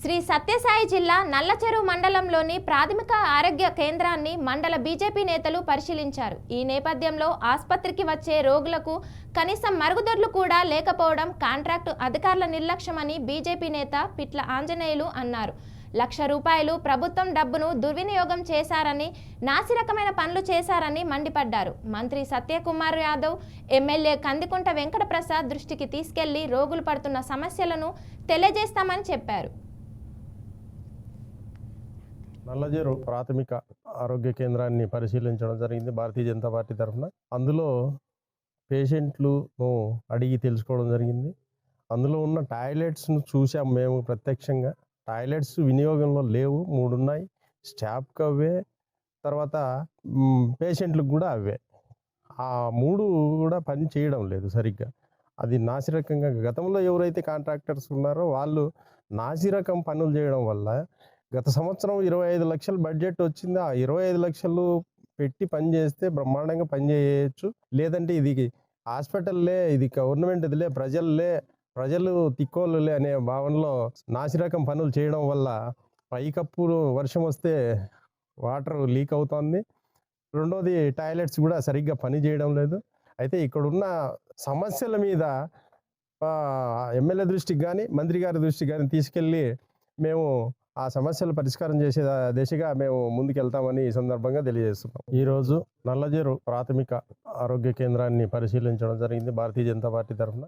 శ్రీ సత్యసాయి జిల్లా నల్లచెరువు మండలంలోని ప్రాథమిక ఆరోగ్య కేంద్రాన్ని మండల బీజేపీ నేతలు పరిశీలించారు. ఈ నేపథ్యంలో ఆసుపత్రికి వచ్చే రోగులకు కనీసం మరుగుదొడ్లు కూడా లేకపోవడం కాంట్రాక్టు అధికారుల నిర్లక్ష్యమని బీజేపీ నేత పిట్ల ఆంజనేయులు అన్నారు. ₹1,00,000 ప్రభుత్వం డబ్బును దుర్వినియోగం చేశారని, నాసిరకమైన పనులు చేశారని మండిపడ్డారు. మంత్రి సత్యకుమార్ యాదవ్, ఎమ్మెల్యే కందికుంట వెంకట ప్రసాద్ దృష్టికి తీసుకెళ్లి రోగులు పడుతున్న సమస్యలను తెలియజేస్తామని చెప్పారు. నల్లజేరు ప్రాథమిక ఆరోగ్య కేంద్రాన్ని పరిశీలించడం జరిగింది భారతీయ జనతా పార్టీ తరఫున. అందులో పేషెంట్లను అడిగి తెలుసుకోవడం జరిగింది. అందులో ఉన్న టాయిలెట్స్ను చూసాం మేము ప్రత్యక్షంగా. టాయిలెట్స్ వినియోగంలో లేవు, 3 ఉన్నాయి. స్టాఫ్కి అవే, తర్వాత పేషెంట్లకు కూడా అవే. ఆ 3 కూడా పని చేయడం లేదు సరిగ్గా. అది నాసిరకంగా గతంలో ఎవరైతే కాంట్రాక్టర్స్ ఉన్నారో వాళ్ళు నాసిరకం పనులు చేయడం వల్ల గత సంవత్సరం 25 లక్షల బడ్జెట్ వచ్చింది. ఆ 25 లక్షలు పెట్టి పని చేస్తే బ్రహ్మాండంగా పని చేయొచ్చు. లేదంటే ఇది హాస్పిటల్లే, ఇది గవర్నమెంట్దిలే, ప్రజలు తిక్కోళ్ళులే అనే భావనలో నాసిరకం పనులు చేయడం వల్ల పైకప్పు వర్షం వస్తే వాటర్ లీక్ అవుతుంది. రెండోది టాయిలెట్స్ కూడా సరిగ్గా పని చేయడం లేదు. అయితే ఇక్కడున్న సమస్యల మీద ఎమ్మెల్యే దృష్టికి కానీ, మంత్రి గారి దృష్టికి కానీ తీసుకెళ్ళి మేము ఆ సమస్యలు పరిష్కారం చేసే దిశగా మేము ముందుకెళ్తామని ఈ సందర్భంగా తెలియజేస్తున్నాం. ఈరోజు నల్లజేరు ప్రాథమిక ఆరోగ్య కేంద్రాన్ని పరిశీలించడం జరిగింది భారతీయ జనతా పార్టీ తరఫున.